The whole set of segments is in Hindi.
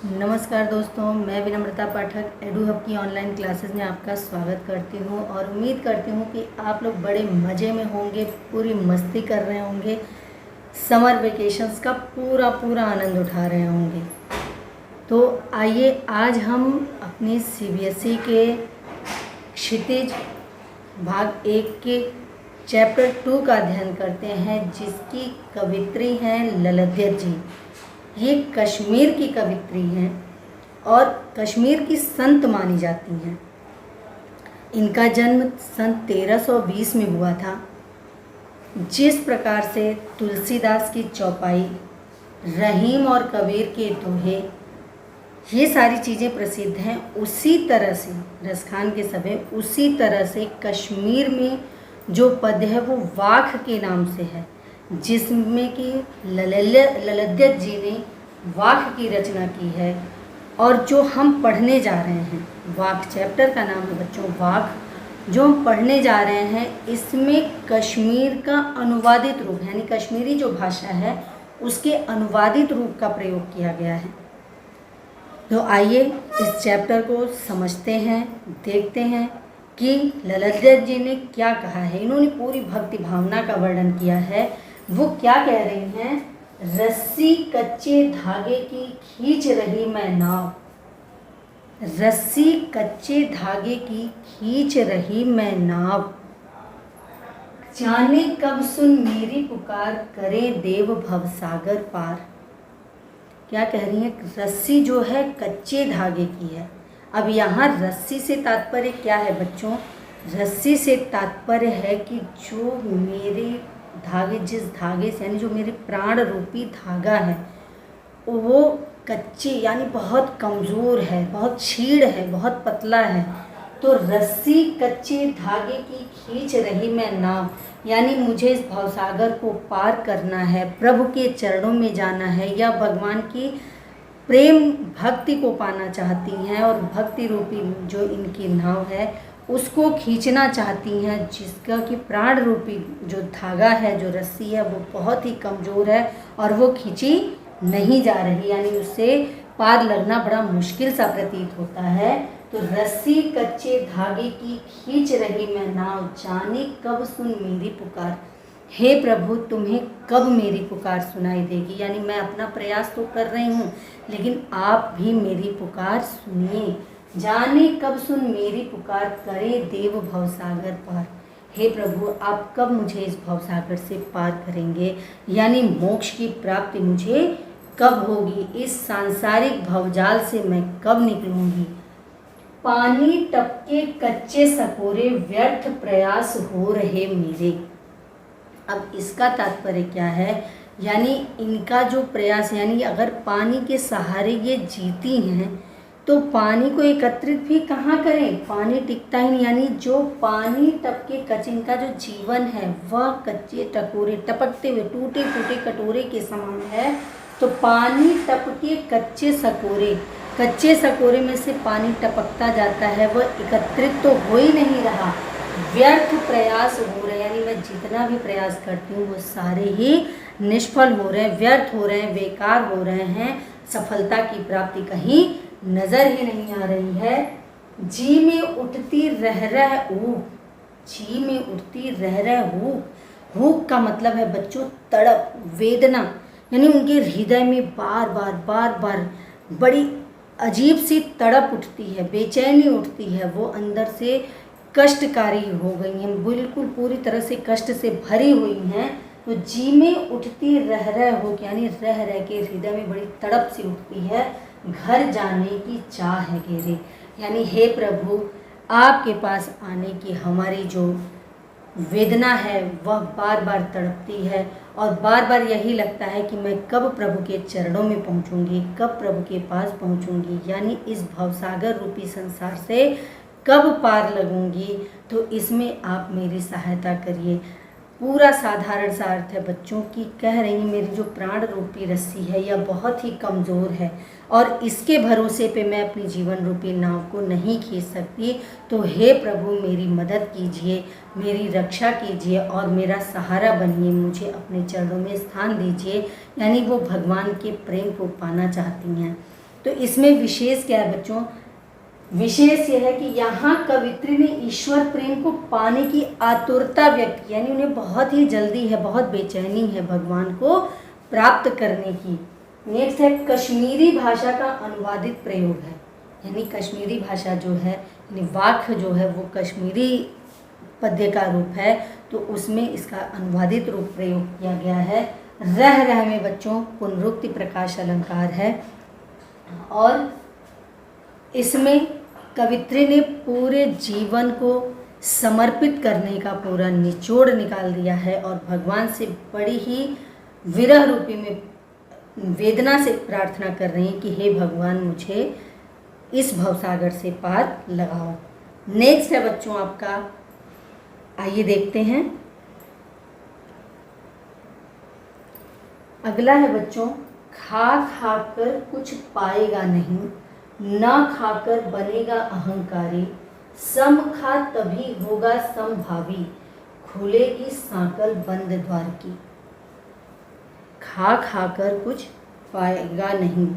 नमस्कार दोस्तों, मैं विनम्रता पाठक एडू हब की ऑनलाइन क्लासेस में आपका स्वागत करती हूं और उम्मीद करती हूं कि आप लोग बड़े मज़े में होंगे, पूरी मस्ती कर रहे होंगे, समर वेकेशंस का पूरा आनंद उठा रहे होंगे। तो आइए आज हम अपनी सीबीएसई के क्षितिज भाग 1 के चैप्टर 2 का अध्ययन करते हैं, जिसकी कवित्री हैं ललित जी। ये कश्मीर की कवित्री हैं और कश्मीर की संत मानी जाती हैं। इनका जन्म सन 1320 में हुआ था। जिस प्रकार से तुलसीदास की चौपाई, रहीम और कबीर के दोहे, ये सारी चीज़ें प्रसिद्ध हैं, उसी तरह से रसखान के सभे, उसी तरह से कश्मीर में जो पद्य है वो वाख के नाम से है, जिसमें कि ललित जी ने वाक की रचना की है। और जो हम पढ़ने जा रहे हैं, वाक चैप्टर का नाम है बच्चों वाक, जो हम पढ़ने जा रहे हैं, इसमें कश्मीर का अनुवादित रूप यानी कश्मीरी जो भाषा है उसके अनुवादित रूप का प्रयोग किया गया है। तो आइए इस चैप्टर को समझते हैं, देखते हैं कि ललित जी ने क्या कहा है। इन्होंने पूरी भक्ति भावना का वर्णन किया है। वो क्या कह रही हैं? रस्सी कच्चे धागे की खींच रही मैं नाव, रस्सी कच्चे धागे की खींच रही मैं नाव, जाने कब सुन मेरी पुकार, करे देव भवसागर पार। क्या कह रही है? रस्सी जो है कच्चे धागे की है। अब यहाँ रस्सी से तात्पर्य क्या है बच्चों? रस्सी से तात्पर्य है कि जो मेरे धागे, जिस धागे से यानी जो मेरे प्राण रूपी धागा है वो कच्चे यानी बहुत कमज़ोर है, बहुत छीड़ है, बहुत पतला है। तो रस्सी कच्चे धागे की खींच रही मैं नाव, यानी मुझे इस भवसागर को पार करना है, प्रभु के चरणों में जाना है, या भगवान की प्रेम भक्ति को पाना चाहती हैं और भक्ति रूपी जो इनकी नाव है उसको खींचना चाहती हैं, जिसका कि प्राण रूपी जो धागा है, जो रस्सी है, वो बहुत ही कमज़ोर है और वो खींची नहीं जा रही, यानी उससे पार लगना बड़ा मुश्किल सा प्रतीत होता है। तो रस्सी कच्चे धागे की खींच रही मैं नाव, जाने कब सुन मेरी पुकार। हे प्रभु, तुम्हें कब मेरी पुकार सुनाई देगी? यानी मैं अपना प्रयास तो कर रही हूँ, लेकिन आप भी मेरी पुकार सुनिए। जाने कब सुन मेरी पुकार, करे देव भवसागर पार। हे प्रभु, आप कब मुझे इस भवसागर से पार करेंगे, यानी मोक्ष की प्राप्ति मुझे कब होगी, इस सांसारिक भवजाल से मैं कब निकलूंगी। पानी टपके कच्चे सकोरे, व्यर्थ प्रयास हो रहे मेरे। अब इसका तात्पर्य क्या है? यानी इनका जो प्रयास, यानी अगर पानी के सहारे ये जीती हैं तो पानी को एकत्रित भी कहाँ करें? पानी टिकता ही नहीं, यानी जो पानी टपके कच्चे, इनका जो जीवन है वह कच्चे टकोरे, टपकते हुए टूटे फूटे कटोरे के समान है। तो पानी टपके कच्चे सकोरे, कच्चे सकोरे में से पानी टपकता जाता है, वह एकत्रित तो हो ही नहीं रहा, व्यर्थ प्रयास हो रहे, यानी मैं जितना भी प्रयास करती हूँ वो सारे ही निष्फल हो रहे हैं, व्यर्थ हो रहे हैं, बेकार हो रहे हैं, सफलता की प्राप्ति कहीं नज़र ही नहीं आ रही है। जी में उठती रह रह ऊक, जी में उठती रह रह हूक। हूक का मतलब है बच्चों तड़प, वेदना, यानी उनके हृदय में बार बार बड़ी अजीब सी तड़प उठती है, बेचैनी उठती है, वो अंदर से कष्टकारी हो गई हैं, बिल्कुल पूरी तरह से कष्ट से भरी हुई हैं। तो जी में उठती रह रह हो, यानी रह रह के हृदय में बड़ी तड़प सी उठती है, घर जाने की चाह है घेरे, यानी हे प्रभु, आपके पास आने की हमारी जो वेदना है वह बार बार तड़पती है और बार बार यही लगता है कि मैं कब प्रभु के चरणों में पहुंचूंगी, कब प्रभु के पास पहुंचूंगी, यानी इस भवसागर रूपी संसार से कब पार लगूंगी। तो इसमें आप मेरी सहायता करिए। पूरा साधारण सा अर्थ है बच्चों की, कह रही हैं मेरी जो प्राण रूपी रस्सी है यह बहुत ही कमज़ोर है और इसके भरोसे पे मैं अपनी जीवन रूपी नाव को नहीं खींच सकती। तो हे प्रभु, मेरी मदद कीजिए, मेरी रक्षा कीजिए और मेरा सहारा बनिए, मुझे अपने चरणों में स्थान दीजिए। यानी वो भगवान के प्रेम को पाना चाहती हैं। तो इसमें विशेष क्या है बच्चों? विशेष यह है कि यहाँ कवित्री ने ईश्वर प्रेम को पाने की आतुरता व्यक्त की, यानी उन्हें बहुत ही जल्दी है, बहुत बेचैनी है भगवान को प्राप्त करने की। नेक्स्ट है कश्मीरी भाषा का अनुवादित प्रयोग है, यानी कश्मीरी भाषा जो है, यानी वाक्य जो है वो कश्मीरी पद्य का रूप है, तो उसमें इसका अनुवादित रूप प्रयोग किया गया है। रह रह में बच्चों पुनरुक्ति प्रकाश अलंकार है और इसमें कवित्री ने पूरे जीवन को समर्पित करने का पूरा निचोड़ निकाल दिया है और भगवान से बड़ी ही विरह रूपी में वेदना से प्रार्थना कर रही हैं कि हे भगवान मुझे इस भवसागर से पार लगाओ। नेक्स्ट है बच्चों आपका, आइए देखते हैं। अगला है बच्चों, खा खाकर कुछ पाएगा नहीं, ना खाकर बनेगा अहंकारी, सम खा तभी होगा समभावी, खुलेगी सांकल बंद द्वार की। खा खाकर कुछ पाएगा नहीं।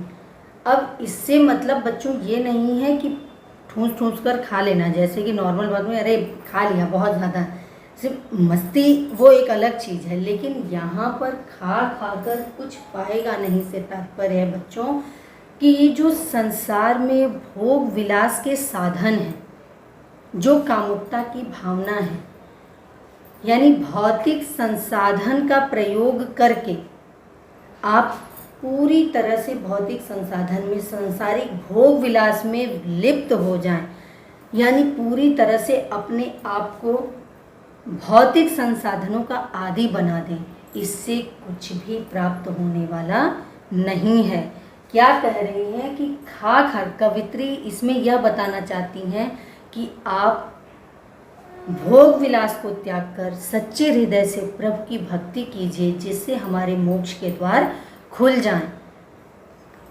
अब इससे मतलब बच्चों ये नहीं है कि ठूस ठूस कर खा लेना, जैसे कि नॉर्मल बात में अरे खा लिया बहुत ज़्यादा, सिर्फ मस्ती वो एक अलग चीज़ है, लेकिन यहाँ पर खा खाकर कुछ पाएगा नहीं से तात्पर्य है बच्चों कि ये जो संसार में भोग विलास के साधन हैं, जो कामुकता की भावना है, यानी भौतिक संसाधन का प्रयोग करके आप पूरी तरह से भौतिक संसाधन में, सांसारिक भोग विलास में लिप्त हो जाएं, यानी पूरी तरह से अपने आप को भौतिक संसाधनों का आदी बना दें, इससे कुछ भी प्राप्त होने वाला नहीं है। क्या कह रही हैं कि खा खा, कवित्री इसमें यह बताना चाहती हैं कि आप भोग विलास को त्याग कर सच्चे हृदय से प्रभु की भक्ति कीजिए, जिससे हमारे मोक्ष के द्वार खुल जाएं।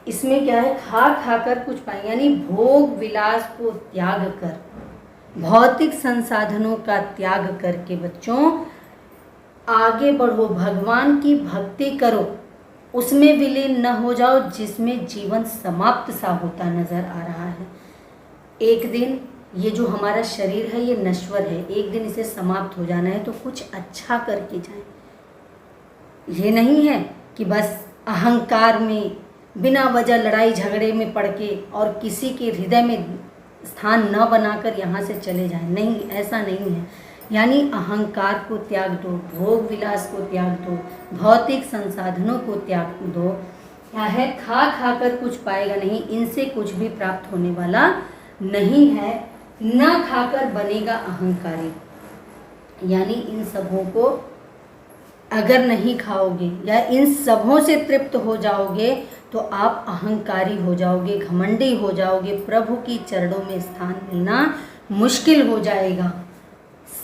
इसमें क्या है, खा खाकर कुछ पाए, यानी भोग विलास को त्याग कर, भौतिक संसाधनों का त्याग करके बच्चों आगे बढ़ो, भगवान की भक्ति करो, उसमें विलीन न हो जाओ जिसमें जीवन समाप्त सा होता नजर आ रहा है। एक दिन ये जो हमारा शरीर है ये नश्वर है, एक दिन इसे समाप्त हो जाना है, तो कुछ अच्छा करके जाएं। ये नहीं है कि बस अहंकार में बिना वजह लड़ाई झगड़े में पड़ के और किसी के हृदय में स्थान न बनाकर यहाँ से चले जाएं, नहीं, ऐसा नहीं है। यानी अहंकार को त्याग दो, भोग विलास को त्याग दो, भौतिक संसाधनों को त्याग दो। क्या है, खा खाकर कुछ पाएगा नहीं, इनसे कुछ भी प्राप्त होने वाला नहीं है। न खाकर बनेगा अहंकारी, यानी इन सबों को अगर नहीं खाओगे या इन सबों से तृप्त हो जाओगे तो आप अहंकारी हो जाओगे, घमंडी हो जाओगे, प्रभु की चरणों में स्थान मिलना मुश्किल हो जाएगा।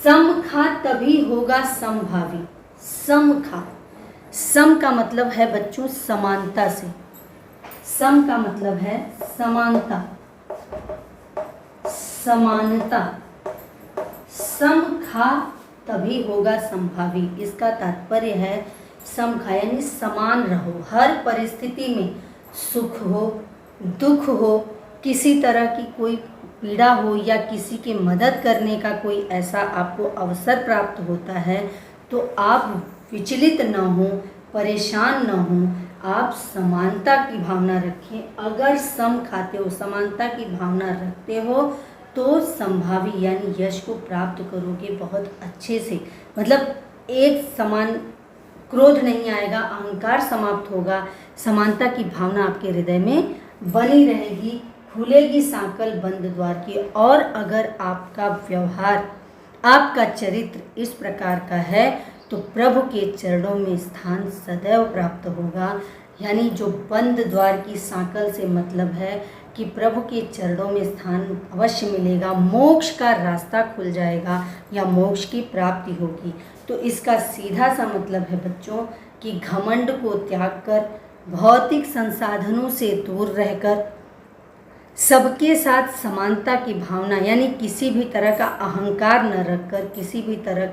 सम खा तभी होगा समभावी। सम खा, सम का मतलब है बच्चों समानता से, सम का मतलब है समानता, समानता। सम खा तभी होगा संभावी, इसका तात्पर्य है सम खा यानी समान रहो, हर परिस्थिति में, सुख हो दुख हो, किसी तरह की कोई पीड़ा हो या किसी की मदद करने का कोई ऐसा आपको अवसर प्राप्त होता है तो आप विचलित न हो, परेशान न हो, आप समानता की भावना रखें। अगर सम खाते हो, समानता की भावना रखते हो तो संभावी यानी यश को प्राप्त करोगे बहुत अच्छे से। मतलब एक समान क्रोध नहीं आएगा, अहंकार समाप्त होगा, समानता की भावना आपके हृदय में बनी रहेगी, खुलेगी सांकल बंद द्वार की। और अगर आपका व्यवहार, आपका चरित्र इस प्रकार का है तो प्रभु के चरणों में स्थान सदैव प्राप्त होगा। यानी जो बंद द्वार की सांकल से मतलब है कि प्रभु के चरणों में स्थान अवश्य मिलेगा, मोक्ष का रास्ता खुल जाएगा या मोक्ष की प्राप्ति होगी। तो इसका सीधा सा मतलब है बच्चों कि घमंड को त्याग कर, भौतिक संसाधनों से दूर रहकर, सबके साथ समानता की भावना यानी किसी भी तरह का अहंकार न रखकर, किसी भी तरह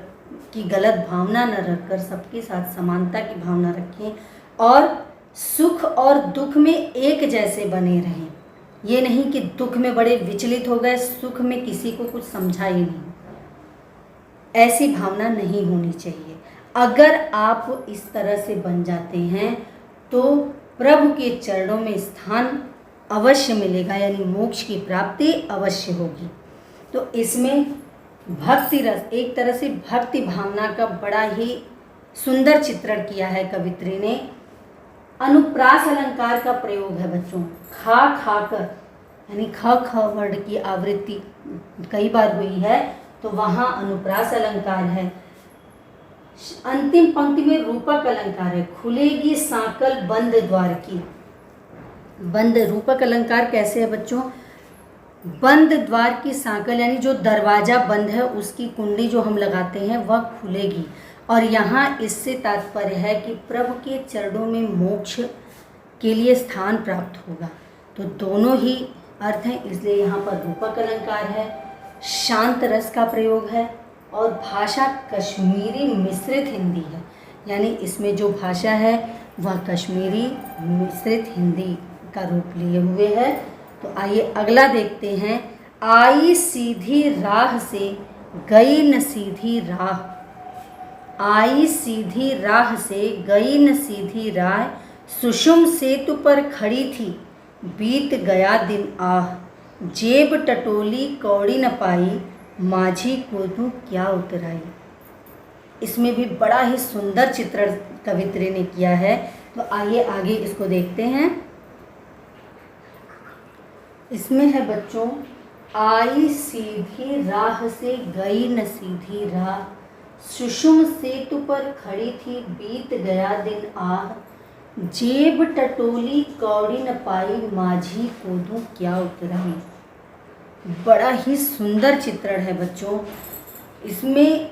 की गलत भावना न रखकर सबके साथ समानता की भावना रखें और सुख और दुख में एक जैसे बने रहें। ये नहीं कि दुख में बड़े विचलित हो गए, सुख में किसी को कुछ समझा ही नहीं। ऐसी भावना नहीं होनी चाहिए। अगर आप इस तरह से बन जाते हैं तो प्रभु के चरणों में स्थान अवश्य मिलेगा, यानी मोक्ष की प्राप्ति अवश्य होगी। तो इसमें भक्ति रस, एक तरह से भक्ति भावना का बड़ा ही सुंदर चित्रण किया है कवित्री ने। अनुप्रास अलंकार का प्रयोग है बच्चों। खा खाकर, यानी ख ख वर्ड की आवृत्ति कई बार हुई है, तो वहाँ अनुप्रास अलंकार है। अंतिम पंक्ति में रूपक अलंकार है। खुलेगी सांकल बंद द्वार की। बंद रूपक अलंकार कैसे है बच्चों? बंद द्वार की सांकल, यानी जो दरवाज़ा बंद है उसकी कुंडी जो हम लगाते हैं वह खुलेगी। और यहाँ इससे तात्पर्य है कि प्रभु के चरणों में मोक्ष के लिए स्थान प्राप्त होगा। तो दोनों ही अर्थ हैं, इसलिए यहाँ पर रूपक अलंकार है। शांत रस का प्रयोग है और भाषा कश्मीरी मिश्रित हिंदी है, यानी इसमें जो भाषा है वह कश्मीरी मिश्रित हिंदी का रूप लिए हुए है। तो आइए अगला देखते हैं। आई सीधी राह से गई न सीधी राह। आई सीधी राह से गई न सीधी राह, सुषुम सेतु पर खड़ी थी बीत गया दिन आह। जेब टटोली कौड़ी न पाई, माझी को दूं क्या उतराई। इसमें भी बड़ा ही सुंदर चित्रण कवित्री ने किया है। तो आइए आगे इसको देखते हैं। इसमें है बच्चों, आई सीधी राह से गई न सीधी राह, सुषुम सेतु पर खड़ी थी बीत गया दिन आह। जेब टटोली कौड़ी न पाई, माझी को दूं क्या उतराई। बड़ा ही सुंदर चित्रण है बच्चों। इसमें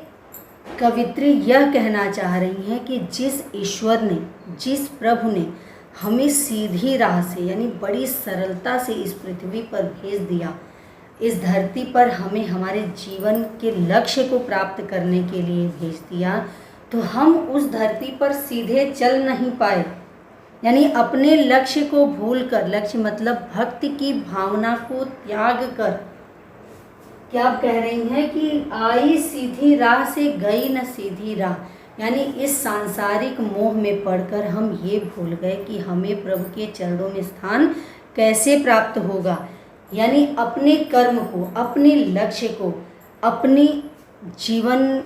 कवित्री यह कहना चाह रही हैं कि जिस ईश्वर ने, जिस प्रभु ने हमें सीधी राह से, यानी बड़ी सरलता से इस पृथ्वी पर भेज दिया, इस धरती पर हमें हमारे जीवन के लक्ष्य को प्राप्त करने के लिए भेज दिया, तो हम उस धरती पर सीधे चल नहीं पाए। यानी अपने लक्ष्य को भूलकर, लक्ष्य मतलब भक्ति की भावना को त्याग कर, क्या आप कह रही हैं कि आई सीधी राह से गई न सीधी राह, यानी इस सांसारिक मोह में पड़कर हम ये भूल गए कि हमें प्रभु के चरणों में स्थान कैसे प्राप्त होगा। यानी अपने कर्म को, अपने लक्ष्य को, अपनी जीवन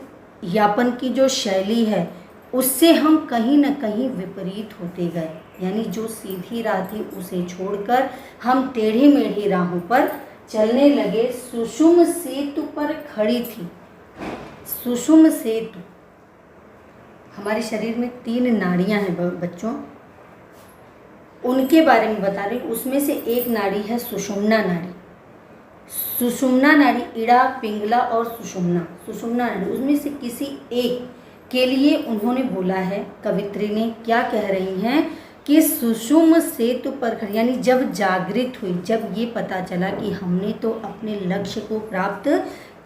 यापन की जो शैली है उससे हम कहीं न कहीं विपरीत होते गए। यानी जो सीधी राह थी उसे छोड़कर हम टेढ़ी मेढ़ी राहों पर चलने लगे। सुषुम सेतु पर खड़ी थी। सुषुम सेतु, हमारे शरीर में 3 नाड़ियां हैं बच्चों, उनके बारे में बता रही हूँ। उसमें से एक नाड़ी है सुषुम्ना नाड़ी। सुषुम्ना नाड़ी, इड़ा, पिंगला और सुषुम्ना, सुषुम्ना नाड़ी, उसमें से किसी एक के लिए उन्होंने बोला है, कवित्री ने क्या कह रही हैं कि सुषुम सेतु पर खड़ी, यानी जब जागृत हुई, जब ये पता चला कि हमने तो अपने लक्ष्य को प्राप्त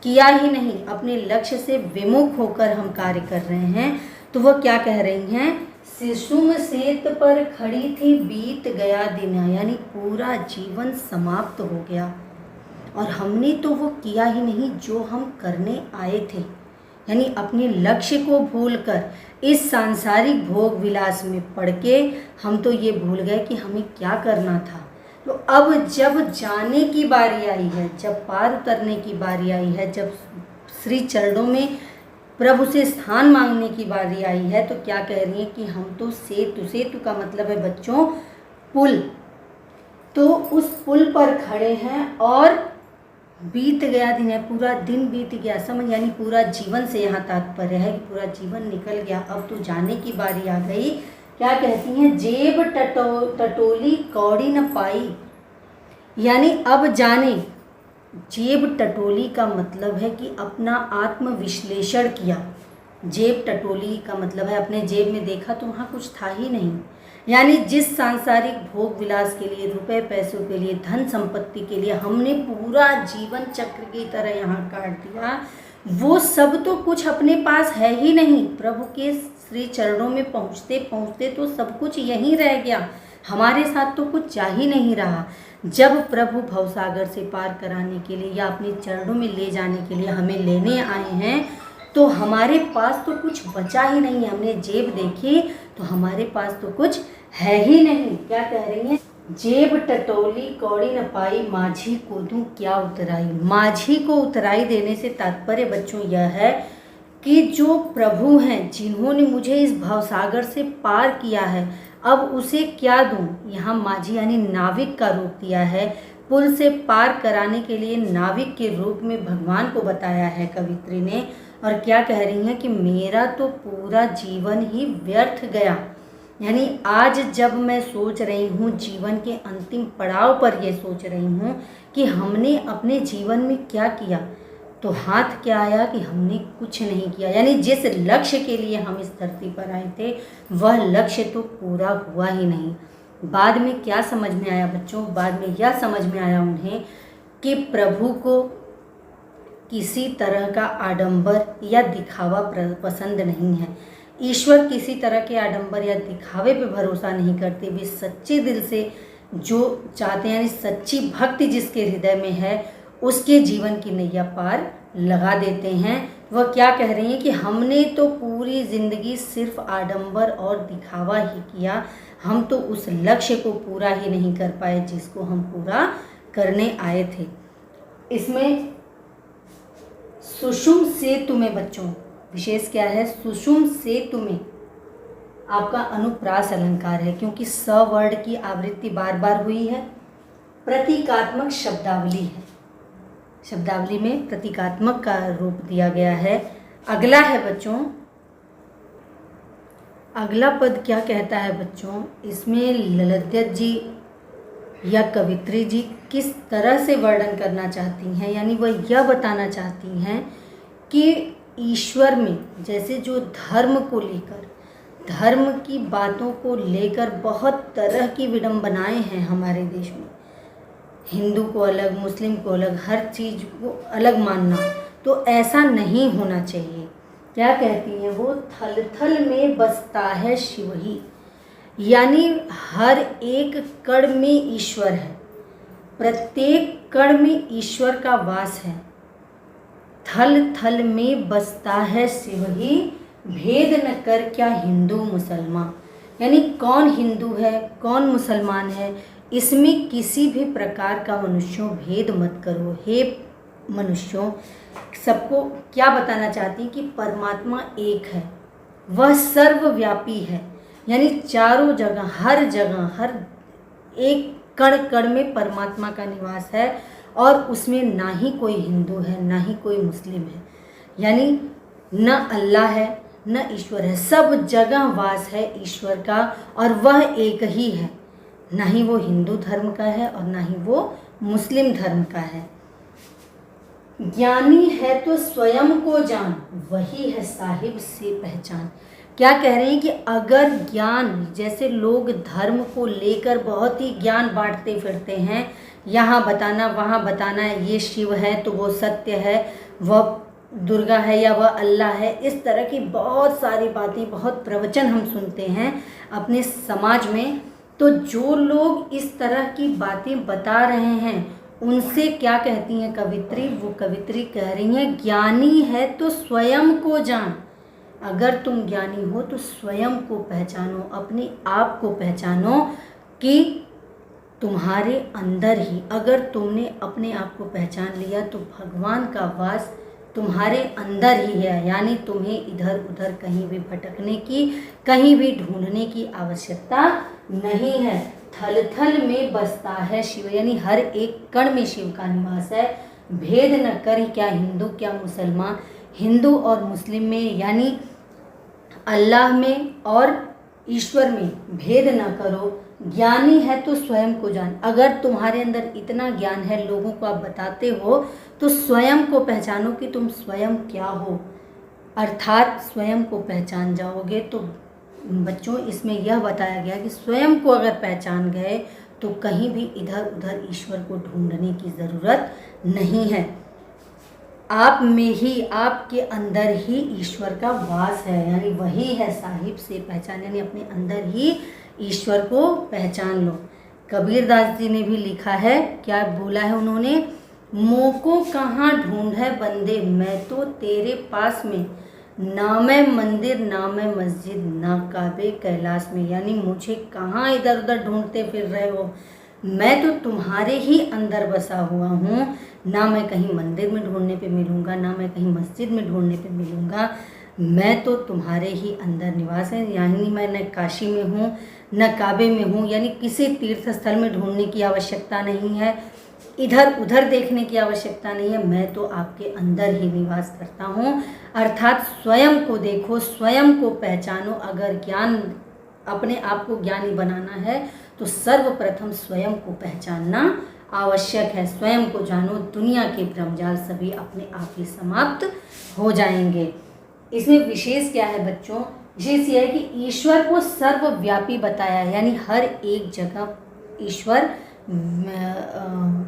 किया ही नहीं, अपने लक्ष्य से विमुख होकर हम कार्य कर रहे हैं, तो वह क्या कह रही हैं, सुषुम सेतु पर खड़ी थी बीत गया दिन, यानी पूरा जीवन समाप्त हो गया और हमने तो वो किया ही नहीं जो हम करने आए थे। यानी अपने लक्ष्य को भूलकर इस सांसारिक भोग विलास में पड़ के हम तो ये भूल गए कि हमें क्या करना था। तो अब जब जाने की बारी आई है, जब पार उतरने की बारी आई है, जब श्री चरणों में प्रभु से स्थान मांगने की बारी आई है, तो क्या कह रही है कि हम तो सेतु, सेतु का मतलब है बच्चों पुल, तो उस पुल पर खड़े हैं और बीत गया दिन है, पूरा दिन बीत गया, समझ, यानी पूरा जीवन से यहाँ तात्पर्य है कि पूरा जीवन निकल गया, अब तो जाने की बारी आ गई। क्या कहती हैं, जेब टटोली कौड़ी न पाई, यानी अब जाने। जेब टटोली का मतलब है कि अपना आत्म विश्लेषण किया। जेब टटोली का मतलब है अपने जेब में देखा तो वहाँ कुछ था ही नहीं। यानी जिस सांसारिक भोग विलास के लिए, रुपए पैसों के लिए, धन संपत्ति के लिए हमने पूरा जीवन चक्र की तरह यहाँ काट दिया, वो सब तो कुछ अपने पास है ही नहीं। प्रभु के श्री चरणों में पहुँचते पहुँचते तो सब कुछ यहीं रह गया, हमारे साथ तो कुछ जा ही नहीं रहा। जब प्रभु भवसागर से पार कराने के लिए या अपने चरणों में ले जाने के लिए हमें लेने आए हैं, तो हमारे पास तो कुछ बचा ही नहीं है। हमने जेब देखी तो हमारे पास तो कुछ है ही नहीं। क्या कह रही हैं? जेब टटोली कौड़ी न पाई, माझी को दूं क्या उतराई। माझी को उतराई देने से तात्पर्य बच्चों यह है कि जो प्रभु हैं, जिन्होंने मुझे इस भवसागर से पार किया है, अब उसे क्या दूं। यहाँ माझी यानी नाविक का रूप दिया है। पुल से पार कराने के लिए नाविक के रूप में भगवान को बताया है कवित्री ने। और क्या कह रही हैं कि मेरा तो पूरा जीवन ही व्यर्थ गया। यानी आज जब मैं सोच रही हूँ, जीवन के अंतिम पड़ाव पर ये सोच रही हूँ कि हमने अपने जीवन में क्या किया, तो हाथ क्या आया कि हमने कुछ नहीं किया। यानी जिस लक्ष्य के लिए हम इस धरती पर आए थे, वह लक्ष्य तो पूरा हुआ ही नहीं। बाद में क्या समझ में आया बच्चों? बाद में यह समझ में आया उन्हें कि प्रभु को किसी तरह का आडंबर या दिखावा पसंद नहीं है। ईश्वर किसी तरह के आडंबर या दिखावे पे भरोसा नहीं करते। वे सच्चे दिल से जो चाहते हैं, यानी सच्ची भक्ति जिसके हृदय में है, उसके जीवन की नैया पार लगा देते हैं। वह क्या कह रही हैं कि हमने तो पूरी ज़िंदगी सिर्फ आडंबर और दिखावा ही किया, हम तो उस लक्ष्य को पूरा ही नहीं कर पाए जिसको हम पूरा करने आए थे। इसमें सुषुम सेतु में बच्चों विशेष क्या है? सुषुम सेतु में आपका अनुप्रास अलंकार है, क्योंकि स वर्ड की आवृत्ति बार बार हुई है। प्रतीकात्मक शब्दावली है, शब्दावली में प्रतीकात्मक का रूप दिया गया है। अगला है बच्चों, अगला पद क्या कहता है बच्चों? इसमें ललित जी या कवित्री जी किस तरह से वर्णन करना चाहती हैं, यानी वह यह बताना चाहती हैं कि ईश्वर में जैसे जो धर्म को लेकर, धर्म की बातों को लेकर बहुत तरह की विडंबनाएं हैं हमारे देश में। हिंदू को अलग, मुस्लिम को अलग, हर चीज़ को अलग मानना, तो ऐसा नहीं होना चाहिए। क्या कहती हैं वो? थल थल में बसता है शिव ही, यानी हर एक कण में ईश्वर है, प्रत्येक कण में ईश्वर का वास है। थल थल में बसता है शिव ही, भेद न कर क्या हिंदू मुसलमान। यानी कौन हिंदू है, कौन मुसलमान है, इसमें किसी भी प्रकार का मनुष्यों भेद मत करो। हे मनुष्यों, सबको क्या बताना चाहती हैं कि परमात्मा एक है, वह सर्वव्यापी है, यानी चारों जगह, हर एक कण कण में परमात्मा का निवास है, और उसमें ना ही कोई हिंदू है ना ही कोई मुस्लिम है, यानी न अल्लाह है न ईश्वर है, सब जगह वास है ईश्वर का, और वह एक ही है। ना ही वो हिंदू धर्म का है और ना ही वो मुस्लिम धर्म का है। ज्ञानी है तो स्वयं को जान, वही है साहिब से पहचान। क्या कह रहे हैं कि अगर ज्ञान, जैसे लोग धर्म को लेकर बहुत ही ज्ञान बांटते फिरते हैं, यहाँ बताना वहाँ बताना, ये शिव है तो वो सत्य है, वह दुर्गा है या वह अल्लाह है, इस तरह की बहुत सारी बातें, बहुत प्रवचन हम सुनते हैं अपने समाज में। तो जो लोग इस तरह की बातें बता रहे हैं, उनसे क्या कहती हैं कवित्री? वो कवित्री कह रही हैं ज्ञानी है तो स्वयं को जान। अगर तुम ज्ञानी हो तो स्वयं को पहचानो, अपने आप को पहचानो कि तुम्हारे अंदर ही, अगर तुमने अपने आप को पहचान लिया तो भगवान का वास तुम्हारे अंदर ही है, यानी तुम्हें इधर उधर कहीं भी भटकने की, कहीं भी ढूंढने की आवश्यकता नहीं है। थल थल में बसता है शिव, यानी हर एक कण में शिव का निवास है। भेद न कर क्या हिंदू क्या मुसलमान, हिंदू और मुस्लिम में, यानी अल्लाह में और ईश्वर में भेद न करो। ज्ञानी है तो स्वयं को जान। अगर तुम्हारे अंदर इतना ज्ञान है, लोगों को आप बताते हो, तो स्वयं को पहचानो कि तुम स्वयं क्या हो, अर्थात स्वयं को पहचान जाओगे। तो बच्चों इसमें यह बताया गया कि स्वयं को अगर पहचान गए तो कहीं भी इधर उधर ईश्वर को ढूंढने की ज़रूरत नहीं है। आप में ही, आपके अंदर ही ईश्वर का वास है, यानी वही है साहिब से पहचान, यानी अपने अंदर ही ईश्वर को पहचान लो। कबीरदास जी ने भी लिखा है, क्या बोला है उन्होंने, मोको कहाँ ढूंढ है बंदे, मैं तो तेरे पास में, ना मैं मंदिर ना मैं मस्जिद ना काबे कैलाश में, यानी मुझे कहाँ इधर उधर ढूंढते फिर रहे हो, मैं तो तुम्हारे ही अंदर बसा हुआ हूँ, ना मैं कहीं मंदिर में ढूंढने पे मिलूँगा, ना मैं कहीं मस्जिद में ढूंढने पे मिलूँगा, मैं तो तुम्हारे ही अंदर निवास है, यानी मैं न काशी में हूँ न काबे में हूँ, यानी किसी तीर्थ स्थल में ढूंढने की आवश्यकता नहीं है, इधर उधर देखने की आवश्यकता नहीं है, मैं तो आपके अंदर ही निवास करता हूँ। अर्थात स्वयं को देखो, स्वयं को पहचानो। अगर ज्ञान, अपने आप को ज्ञानी बनाना है तो सर्वप्रथम स्वयं को पहचानना आवश्यक है। स्वयं को जानो, दुनिया के भ्रमजाल सभी अपने आप ही समाप्त हो जाएंगे। इसमें विशेष क्या है बच्चों, विशेष यह है कि ईश्वर को सर्वव्यापी बताया है, यानी हर एक जगह ईश्वर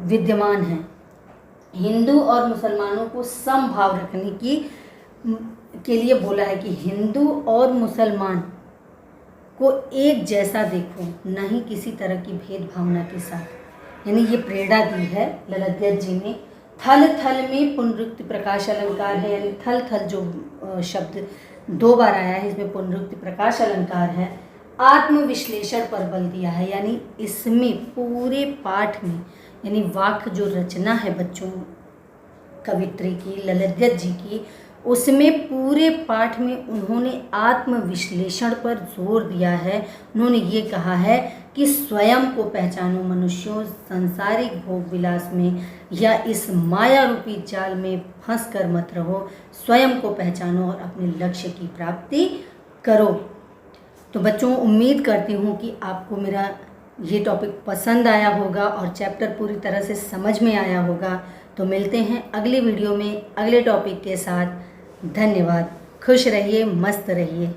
विद्यमान है। हिंदू और मुसलमानों को समभाव रखने के लिए बोला है कि हिंदू और मुसलमान को एक जैसा देखो, न ही किसी तरह की भेद भावना के साथ, यानी ये प्रेरणा दी है ललित जी ने। थल थल में पुनरुक्ति प्रकाश अलंकार है, यानी थल थल जो शब्द 2 बार आया है, इसमें पुनरुक्ति प्रकाश अलंकार है। आत्मविश्लेषण पर बल दिया है, यानी इसमें पूरे पाठ में, यानी वाक्य जो रचना है बच्चों कवित्री की, ललित जी की, उसमें पूरे पाठ में उन्होंने आत्मविश्लेषण पर जोर दिया है। उन्होंने ये कहा है कि स्वयं को पहचानो मनुष्यों, सांसारिक भोग विलास में या इस माया रूपी जाल में फंस कर मत रहो, स्वयं को पहचानो और अपने लक्ष्य की प्राप्ति करो। तो बच्चों, उम्मीद करती हूँ कि आपको मेरा ये टॉपिक पसंद आया होगा और चैप्टर पूरी तरह से समझ में आया होगा। तो मिलते हैं अगली वीडियो में अगले टॉपिक के साथ। धन्यवाद। खुश रहिए, मस्त रहिए।